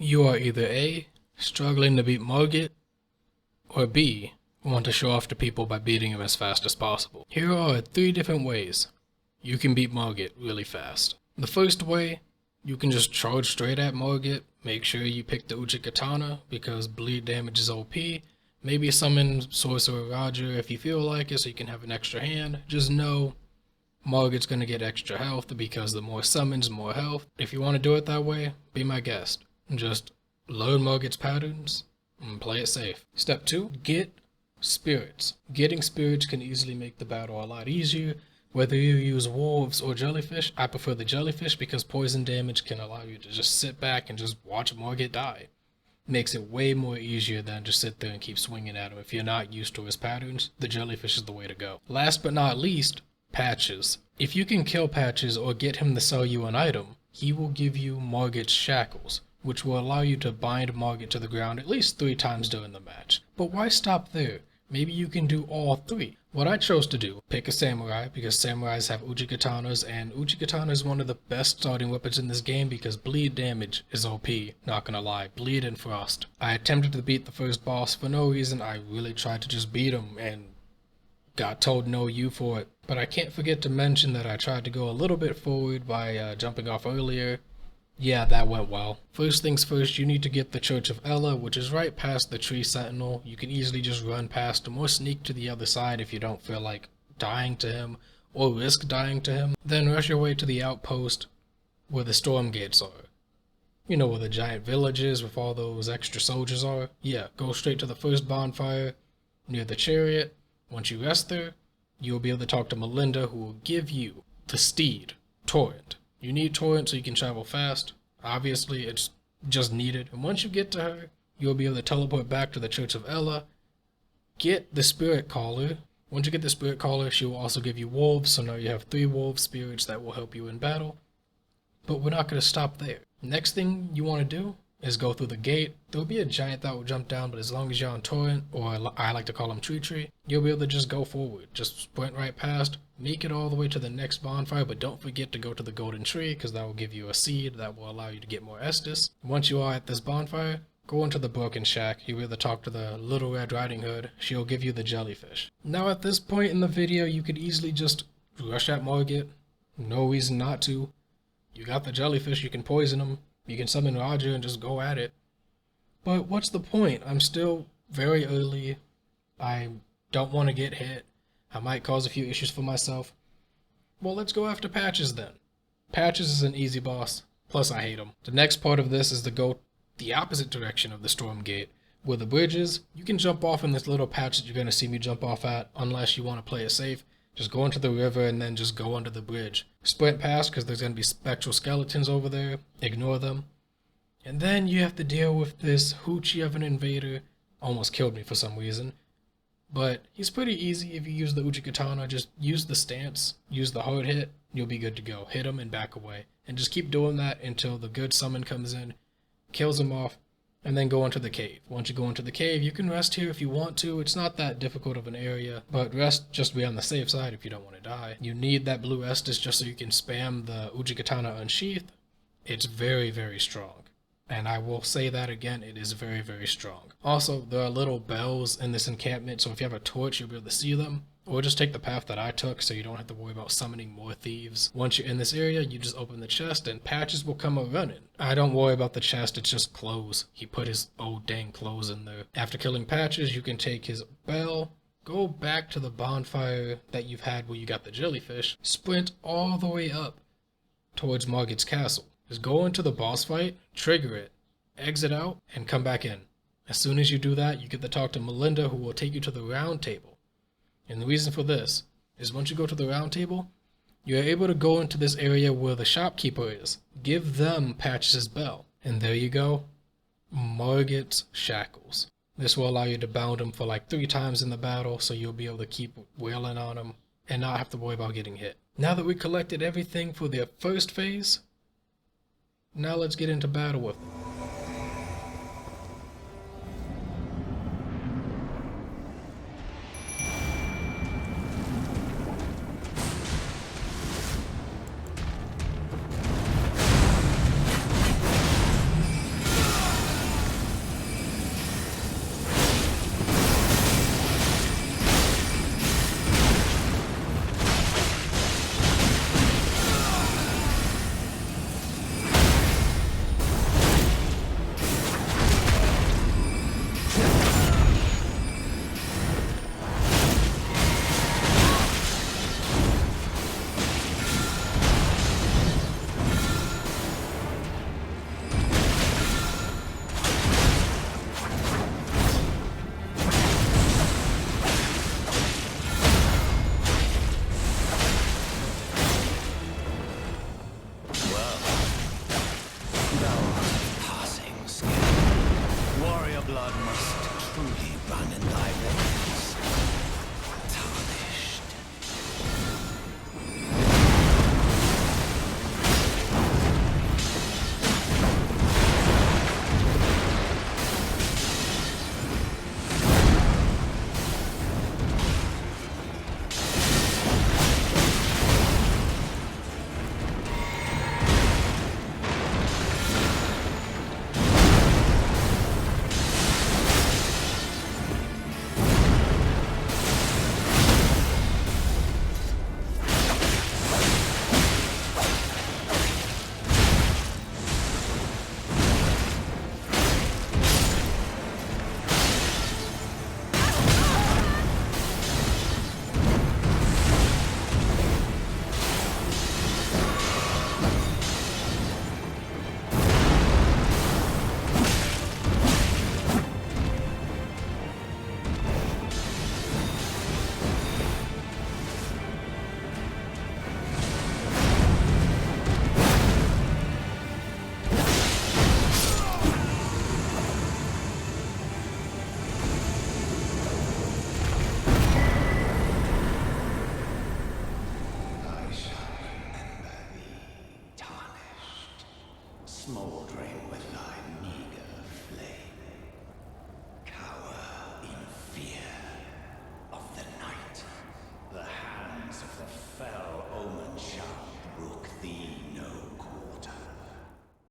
You are either A, struggling to beat Margit, or B, want to show off to people by beating him as fast as possible. Here are 3 different ways you can beat Margit really fast. The first way, you can just charge straight at Margit. Make sure you pick the Uchigatana because bleed damage is OP. Maybe summon Sorcerer Roger if you feel like it so you can have an extra hand. Just know Margit's gonna get extra health because the more summons, more health. If you want to do it that way, be my guest. Just learn Margit's patterns and play it safe. Step 2, get spirits. Getting spirits can easily make the battle a lot easier. Whether you use wolves or jellyfish, I prefer the jellyfish because poison damage can allow you to just sit back and just watch Margit die. Makes it way more easier than just sit there and keep swinging at him. If you're not used to his patterns, the jellyfish is the way to go. Last but not least, Patches. If you can kill Patches or get him to sell you an item, he will give you Margit's shackles, which will allow you to bind Margit to the ground at least 3 times during the match. But why stop there? Maybe you can do all 3. What I chose to do, pick a samurai because samurais have Uchikatanas, and Uchikatana is one of the best starting weapons in this game because bleed damage is OP, not gonna lie, bleed and frost. I attempted to beat the first boss for no reason. I really tried to just beat him and got told no you for it. But I can't forget to mention that I tried to go a little bit forward by jumping off earlier. Yeah, that went well. First things first, you need to get the Church of Ella, which is right past the Tree Sentinel. You can easily just run past him or sneak to the other side if you don't feel like dying to him or risk dying to him. Then rush your way to the outpost where the storm gates are. You know where the giant village is with all those extra soldiers are? Yeah, go straight to the first bonfire near the chariot. Once you rest there, you'll be able to talk to Melinda, who will give you the steed, Torrent. You need Torrent so you can travel fast. Obviously, it's just needed. And once you get to her, you'll be able to teleport back to the Church of Ella. Get the Spirit Caller. Once you get the Spirit Caller, she will also give you wolves. So now you have 3 wolf spirits that will help you in battle. But we're not going to stop there. Next thing you want to do is go through the gate. There'll be a giant that will jump down, but as long as you're on Torrent, or I like to call him Tree, you'll be able to just go forward. Just sprint right past, make it all the way to the next bonfire, but don't forget to go to the golden tree, because that will give you a seed that will allow you to get more Estus. Once you are at this bonfire, go into the broken shack. You'll be able to talk to the Little Red Riding Hood. She'll give you the jellyfish. Now at this point in the video, you could easily just rush at Margit. No reason not to. You got the jellyfish, you can poison him. You can summon Roger and just go at it. But what's the point? I'm still very early. I don't want to get hit. I might cause a few issues for myself. Well, let's go after Patches then. Patches is an easy boss. Plus, I hate him. The next part of this is to go the opposite direction of the Storm Gate. Where the bridge is, you can jump off in this little patch that you're going to see me jump off at, unless you want to play it safe. Just go into the river and then just go under the bridge. Sprint past because there's going to be spectral skeletons over there. Ignore them. And then you have to deal with this hoochie of an invader. Almost killed me for some reason. But he's pretty easy if you use the Uchigatana. Just use the stance, use the hard hit, you'll be good to go. Hit him and back away. And just keep doing that until the good summon comes in, kills him off, and then go into the cave. Once you go into the cave, you can rest here if you want to. It's not that difficult of an area, but rest just to be on the safe side if you don't want to die. You need that blue Estus just so you can spam the Uchigatana Unsheath. It's very, very strong. And I will say that again, it is very, very strong. Also, there are little bells in this encampment, so if you have a torch, you'll be able to see them. Or just take the path that I took so you don't have to worry about summoning more thieves. Once you're in this area, you just open the chest and Patches will come a-running. I don't worry about the chest, it's just clothes. He put his old dang clothes in there. After killing Patches, you can take his bell, go back to the bonfire that you've had where you got the jellyfish, sprint all the way up towards Margit's castle. Just go into the boss fight, trigger it, exit out, and come back in. As soon as you do that, you get to talk to Melinda, who will take you to the round table. And the reason for this is once you go to the round table, you're able to go into this area where the shopkeeper is. Give them Patches' bell. And there you go, Margit's shackles. This will allow you to bound him for like 3 times in the battle, so you'll be able to keep wailing on him and not have to worry about getting hit. Now that we collected everything for the first phase, now let's get into battle with him. blood must truly run in thy veins. Tarnished. I shall remember thee, tarnished, smoldering with thy meager flame.